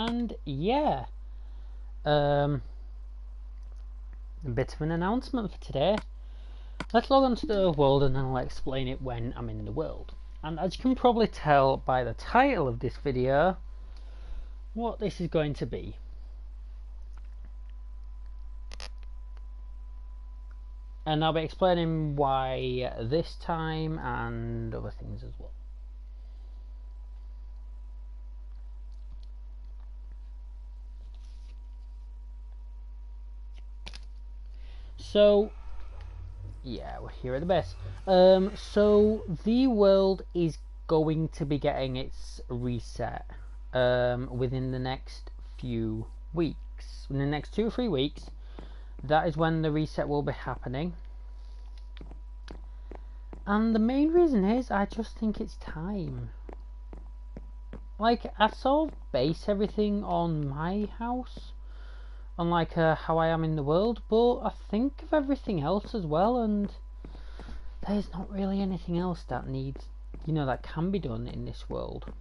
And yeah, a bit of an announcement for today. Let's log onto the world and then I'll explain it when I'm in the world. And as you can probably tell by the title of this video, what this is going to be. And I'll be explaining why this time and other things as well. So, yeah, we're here at the base. So the world is going to be getting its reset within the next few weeks. In the next 2 or 3 weeks, that is when the reset will be happening. And the main reason is I just think it's time. Like, I sort of base everything on my house, on like how I am in the world, but I think of everything else as well, and there's not really anything else that needs, that can be done in this world.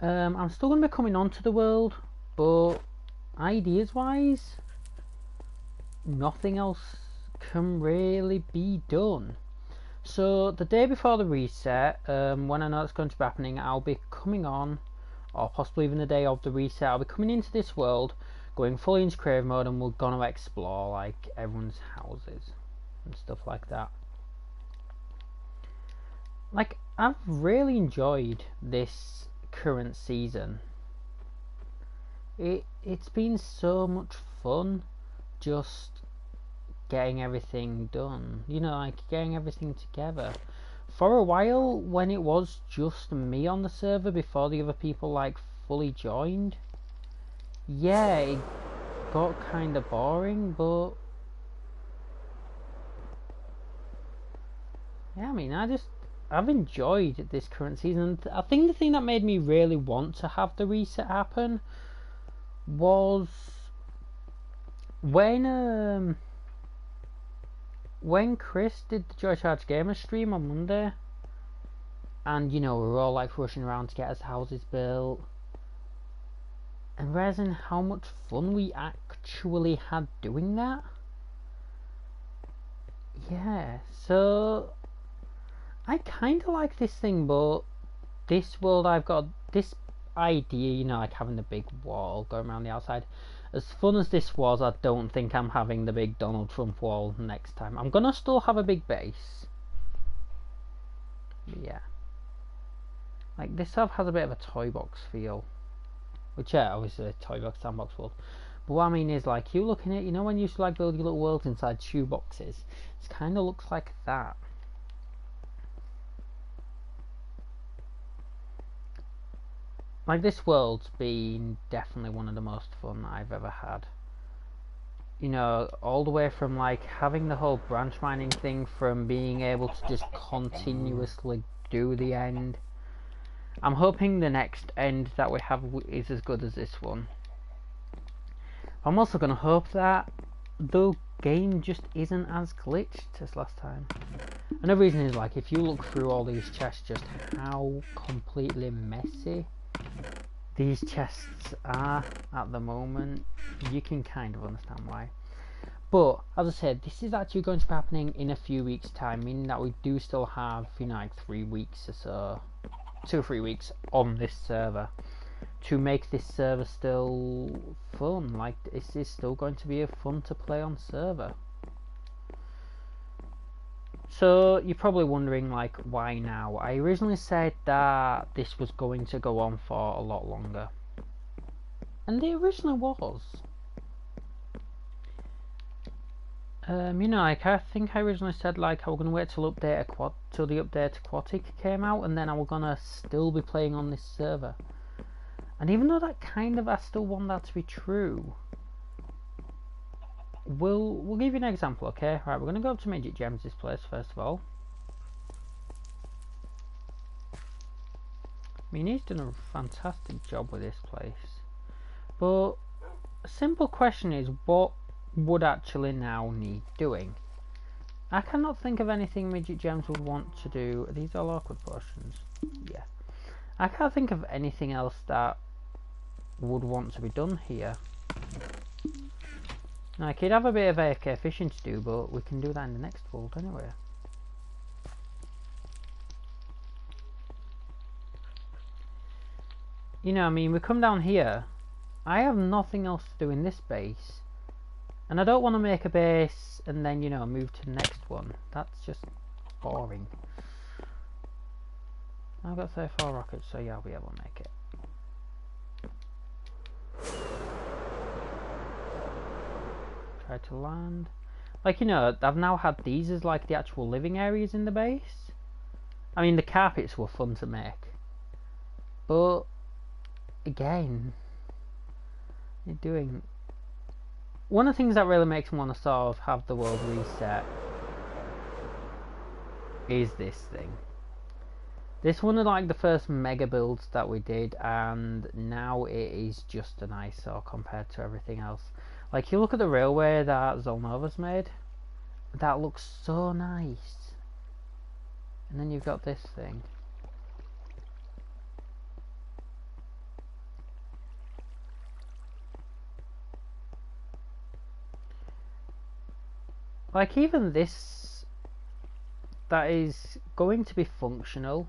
I'm still going to be coming onto the world, but ideas wise, nothing else can really be done. So the day before the reset, when I know it's going to be happening, I'll be coming on, or possibly even the day of the reset, I'll be coming into this world, going fully into creative mode, and we're going to explore like everyone's houses and stuff like that. Like, I've really enjoyed this current season. It's been so much fun just getting everything done, like getting everything together. For a while, when it was just me on the server before the other people like fully joined, yeah, it got kind of boring, but yeah, I mean, I've enjoyed this current season. I think the thing that made me really want to have the reset happen was when Chris did the Joy Charge Gamer stream on Monday, and we were all like rushing around to get us houses built, and realizing how much fun we actually had doing that. Yeah, so I kind of like this thing, but this world, I've got this idea, like having the big wall going around the outside. As fun as this was, I don't think I'm having the big Donald Trump wall next time. I'm gonna still have a big base. But yeah. Like, this stuff has a bit of a toy box feel. Which, yeah, obviously a toy box, sandbox world. But what I mean is, like, you looking at, when you used to like build your little worlds inside shoe boxes, it kind of looks like that. Like, this world's been definitely one of the most fun I've ever had. All the way from like having the whole branch mining thing, from being able to just continuously do the end. I'm hoping the next end that we have is as good as this one. I'm also going to hope that the game just isn't as glitched as last time. Another reason is, like, if you look through all these chests, just how completely messy these chests are at the moment, you can kind of understand why. But as I said, this is actually going to be happening in a few weeks' time, meaning that we do still have, like 3 weeks or so, 2 or 3 weeks on this server to make this server still fun. Like, this is still going to be a fun to play on server. So you're probably wondering, like, why now? I originally said that this was going to go on for a lot longer, and it originally was. Like, I think I originally said, like, I was going to wait till the update Aquatic came out, and then I was going to still be playing on this server. And even though that I still want that to be true, we'll give you an example, okay? Right, we're going to go up to Midget Gems, this place, first of all. I mean, he's done a fantastic job with this place. But a simple question is, what would actually now need doing? I cannot think of anything Midget Gems would want to do. Are these all awkward potions? Yeah. I can't think of anything else that would want to be done here. Now I could have a bit of AFK fishing to do, but we can do that in the next world anyway. You know, I mean, we come down here. I have nothing else to do in this base. And I don't want to make a base and then, you know, move to the next one. That's just boring. I've got 34 rockets, so yeah, I'll be able to make it. Try to land. Like, you know, I've now had these as like the actual living areas in the base. I mean, the carpets were fun to make. But, again, you're doing... One of the things that really makes me want to sort of have the world reset is this thing. This one is like the first mega builds that we did, and now it is just an eyesore compared to everything else. Like, you look at the railway that Zolnova's made, that looks so nice. And then you've got this thing. Like, even this, that is going to be functional.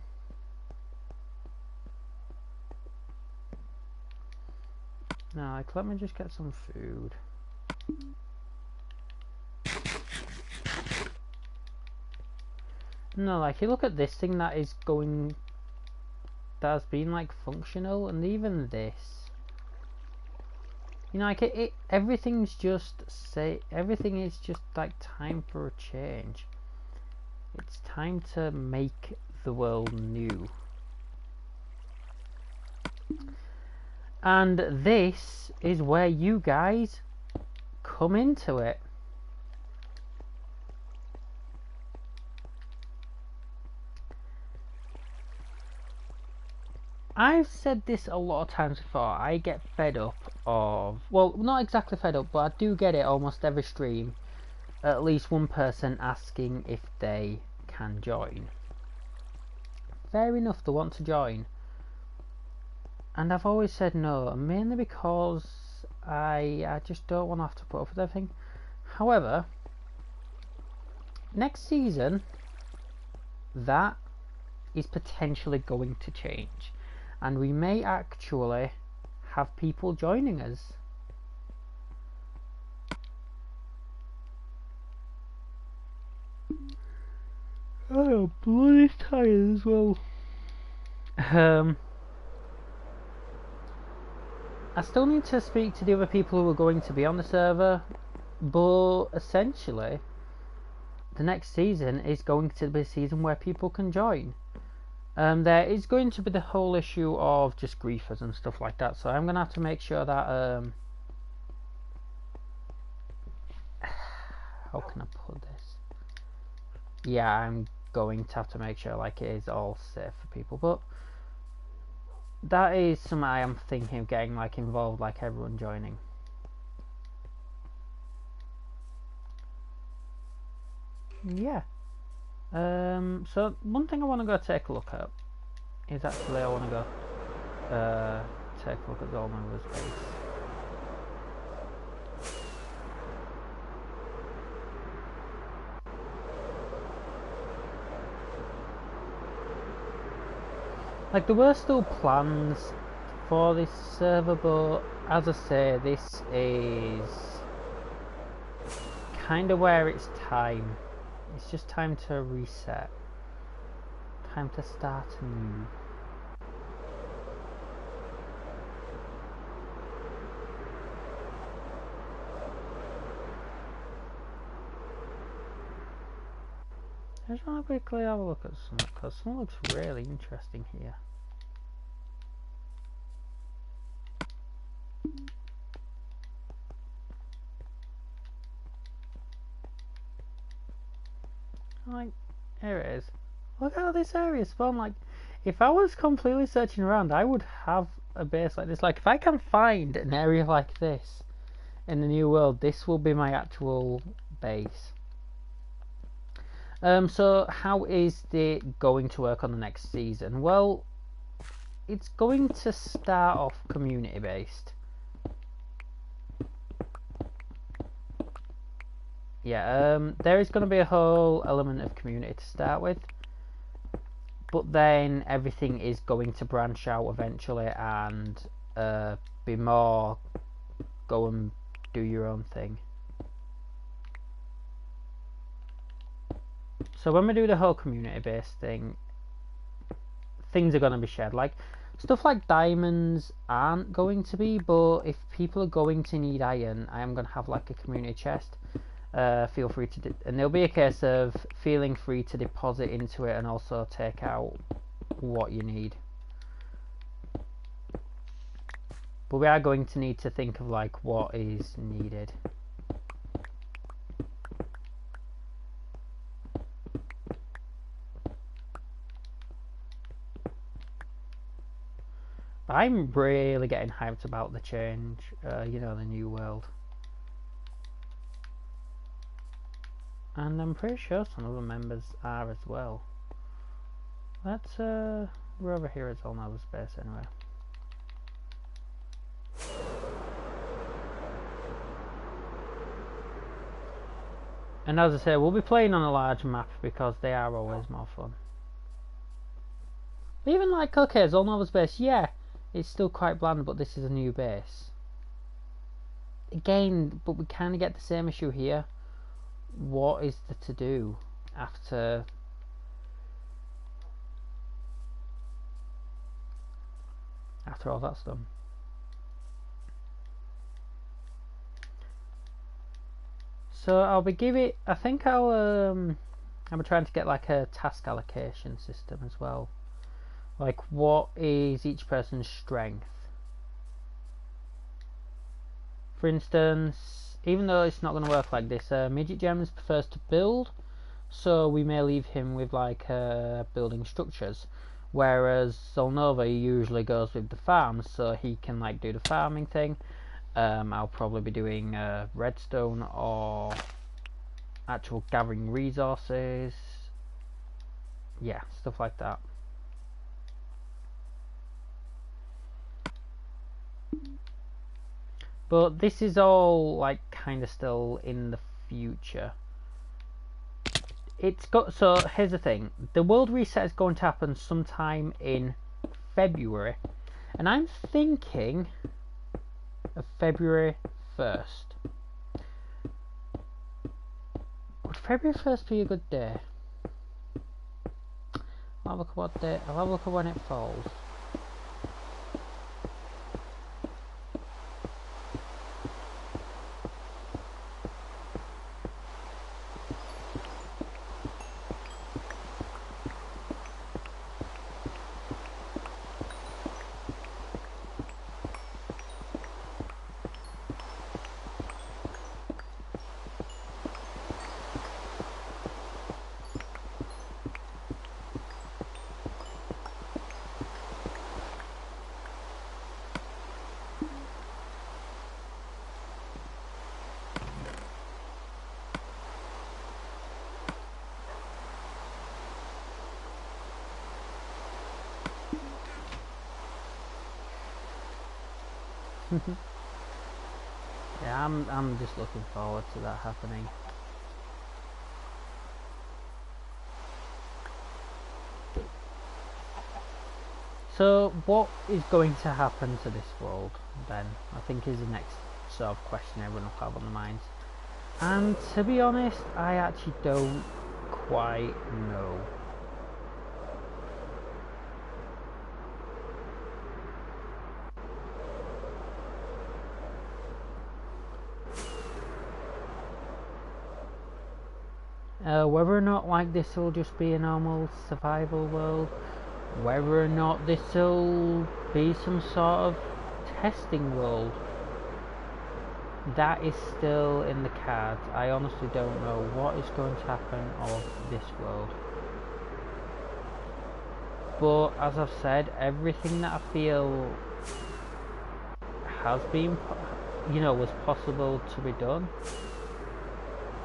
Now, like, let me just get some food. No, like, you look at this thing that is going, that has been like functional, and even this. You know, like everything's just everything is just like time for a change. It's time to make the world new. And this is where you guys come into it. I've said this a lot of times before. I get fed up of, well, not exactly fed up, but I do get it almost every stream. At least one person asking if they can join. Fair enough, they want to join. And I've always said no, mainly because I just don't want to have to put up with everything. However, next season, that is potentially going to change. And we may actually have people joining us. I'm bloody tired as well. I still need to speak to the other people who are going to be on the server, but essentially the next season is going to be a season where people can join. There is going to be the whole issue of just griefers and stuff like that, so I'm going to have to make sure that how can I put this? Yeah, I'm going to have to make sure like it is all safe for people, but that is something I am thinking of getting like involved, like everyone joining. Yeah. So one thing I want to go take a look at is actually I want to go take a look at Zolnova's base. Like, there were still plans for this server, but as I say, this is kind of where it's time. It's just time to reset. Time to start anew. I just want to quickly have a look at something, because something looks really interesting here. Like, here it is. Look how this area is spawned. Like, if I was completely searching around, I would have a base like this. Like, if I can find an area like this in the new world, this will be my actual base. So how is it going to work on the next season? Well, it's going to start off community based. Yeah, there is going to be a whole element of community to start with, but then everything is going to branch out eventually and be more go and do your own thing. So when we do the whole community based thing, things are going to be shared. Like stuff like diamonds aren't going to be, but if people are going to need iron, I am going to have like a community chest. Feel free to, and there'll be a case of feeling free to deposit into it and also take out what you need. But we are going to need to think of like what is needed. I'm really getting hyped about the change, you know, the new world. And I'm pretty sure some other members are as well. Let's, we're over here at all other space anyway. And as I say, we'll be playing on a large map because they are always more fun. Even like, okay, Zolnova's base, yeah, it's still quite bland, but this is a new base. Again, but we kind of get the same issue here. What is there to do after all that's done? So I'll be I think I'm trying to get like a task allocation system as well. Like what is each person's strength? For instance, even though it's not going to work like this, Midget Gems prefers to build, so we may leave him with like building structures, whereas Zolnova usually goes with the farms, so he can like do the farming thing. I'll probably be doing redstone or actual gathering resources, yeah, stuff like that. But this is all like kind of still in the future. It's got, so here's the thing, the world reset is going to happen sometime in February, and I'm thinking of February 1st. Would February 1st be a good day? I'll have a look at what day, I'll have a look at when it falls. Yeah, I'm just looking forward to that happening. So what is going to happen to this world then, I think is the next sort of question everyone will have on their minds. And to be honest, I actually don't quite know. Whether or not like this will just be a normal survival world, whether or not this will be some sort of testing world, that is still in the cards. I honestly don't know what is going to happen of this world. But as I've said, everything that I feel has been, you know, was possible to be done,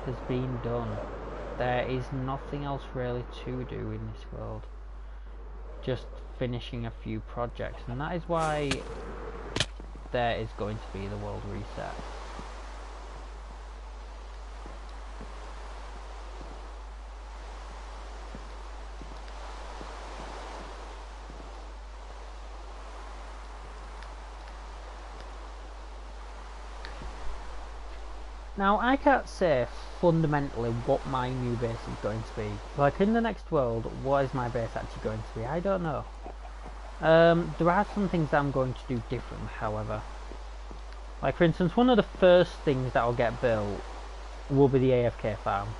has been done. There is nothing else really to do in this world. Just finishing a few projects, and that is why there is going to be the world reset. Now, I can't say fundamentally what my new base is going to be. Like, in the next world, what is my base actually going to be? I don't know. There are some things that I'm going to do differently, however. Like, for instance, one of the first things that will get built will be the AFK farm.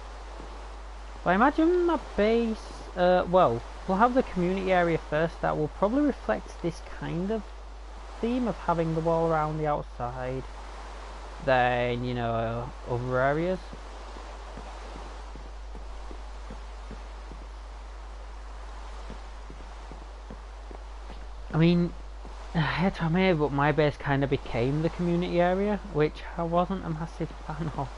But I imagine my base, well, we'll have the community area first. That will probably reflect this kind of theme of having the wall around the outside. Then, you know, other areas. I mean, I hate to admit, but my base kind of became the community area, which I wasn't a massive fan of.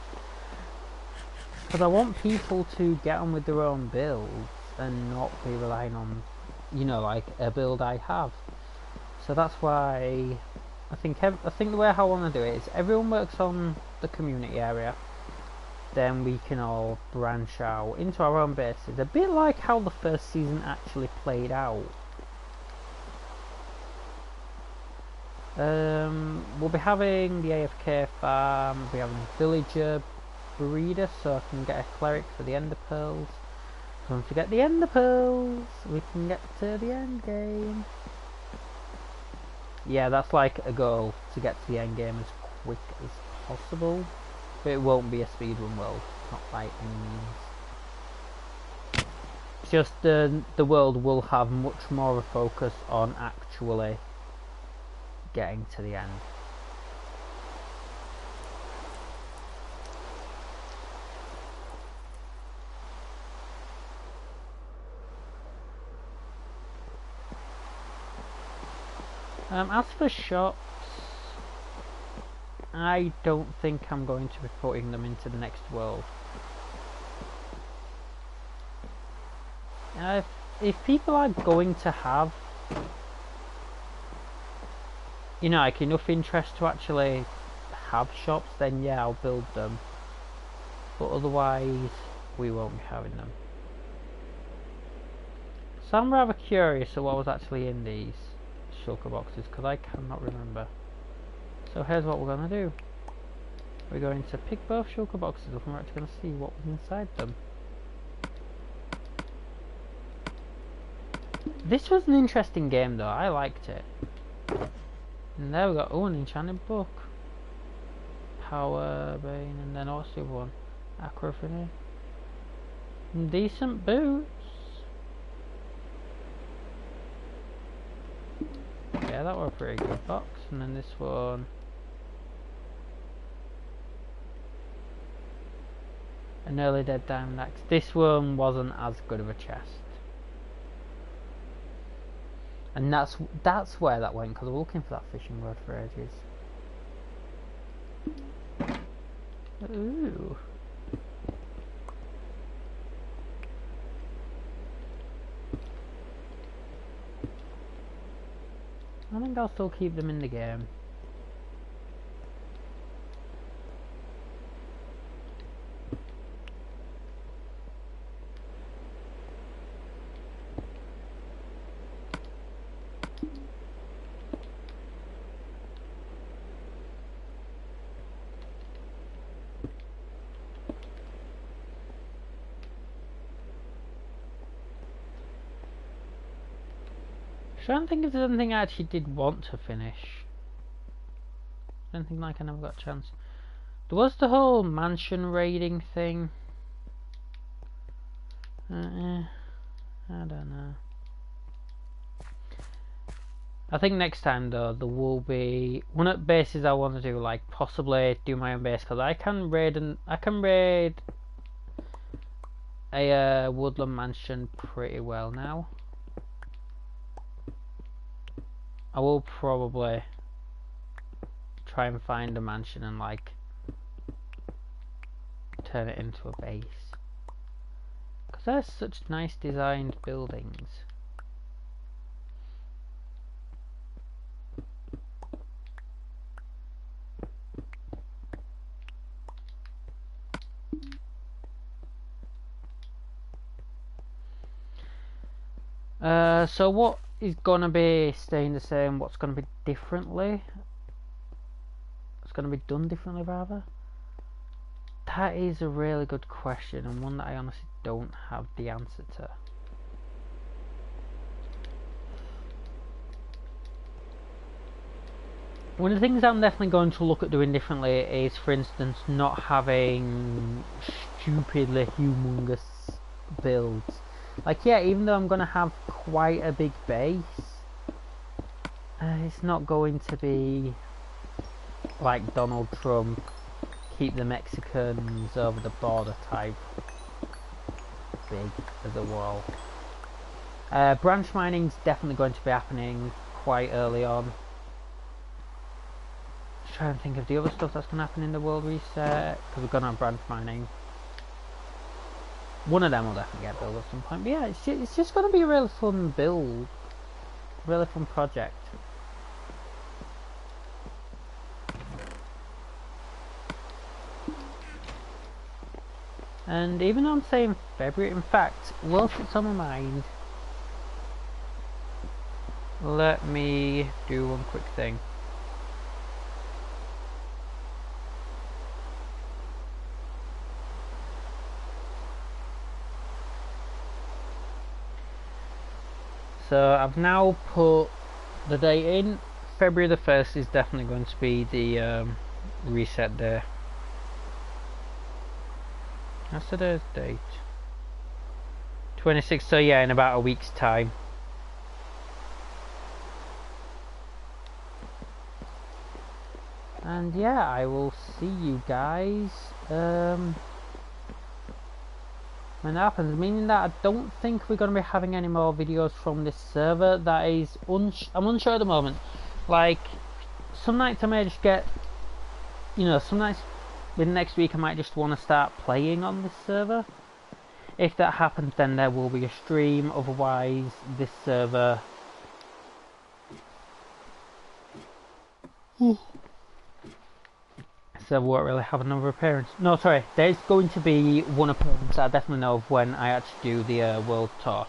Because I want people to get on with their own builds and not be relying on, you know, like a build I have. So that's why I think the way I want to do it is everyone works on the community area, then we can all branch out into our own bases, a bit like how the first season actually played out. We'll be having the AFK farm, we'll be having a villager breeder so I can get a cleric for the ender pearls. Don't forget the ender pearls, we can get to the end game. Yeah, that's like a goal, to get to the end game as quick as possible. But it won't be a speedrun world, not by any means. It's just the world will have much more of a focus on actually getting to the end. As for shops, I don't think I'm going to be putting them into the next world. If people are going to have, you know, like enough interest to actually have shops, then yeah, I'll build them. But otherwise, we won't be having them. So I'm rather curious of what was actually in these shulker boxes, because I cannot remember. So here's what we're going to do. We're going to pick both shulker boxes up and we're actually going to see what was inside them. This was an interesting game though, I liked it. And there we go, oh, an enchanted book. Power Bane, and then what's the other one? Acrophony. Decent boots. Yeah, that was a pretty good box. And then this one. An early dead diamond axe. This one wasn't as good of a chest. And that's where that went, because I was looking for that fishing rod for ages. Ooh. I think I'll still keep them in the game. I don't think if there's anything I actually did want to finish. I don't think like I never got a chance. There was the whole mansion raiding thing. I don't know. I think next time though there will be one of the bases I want to do, like possibly do my own base, because I can raid a woodland mansion pretty well now. I will probably try and find a mansion and like turn it into a base, because they're such nice designed buildings. So what is gonna be staying the same? What's gonna be differently? What's gonna be done differently, rather? That is a really good question, and one that I honestly don't have the answer to. One of the things I'm definitely going to look at doing differently is, for instance, not having stupidly humongous builds. Like, yeah, even though I'm going to have quite a big base, it's not going to be like Donald Trump, keep the Mexicans over the border type big as a wall. Branch mining's definitely going to be happening quite early on. Trying to think of the other stuff that's going to happen in the world reset, because we're going to have branch mining. One of them will definitely get built at some point, but yeah, it's just going to be a really fun build, really fun project. And even though I'm saying February, in fact, whilst it's on my mind, let me do one quick thing. So I've now put the date in. February the 1st is definitely going to be the reset day. That's today's date. 26th, so yeah, in about a week's time. And yeah, I will see you guys when that happens, meaning that I don't think we're going to be having any more videos from this server. That is, I'm unsure at the moment. Like, some nights I may just get, you know, some nights with next week I might just want to start playing on this server. If that happens, then there will be a stream. Otherwise, this server so won't really have another appearance. No, sorry, there's going to be one appearance that I definitely know of when I actually do the world tour.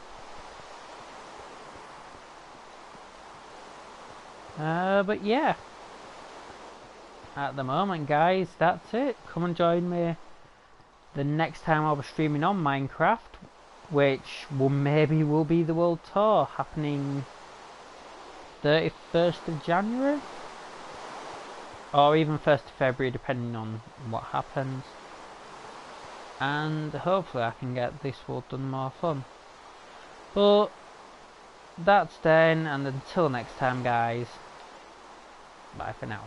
But yeah, at the moment, guys, that's it. Come and join me the next time I'll be streaming on Minecraft, which maybe will be the world tour happening 31st of January. Or even 1st of February, depending on what happens. And hopefully I can get this world done more fun. But that's then, and until next time, guys, bye for now.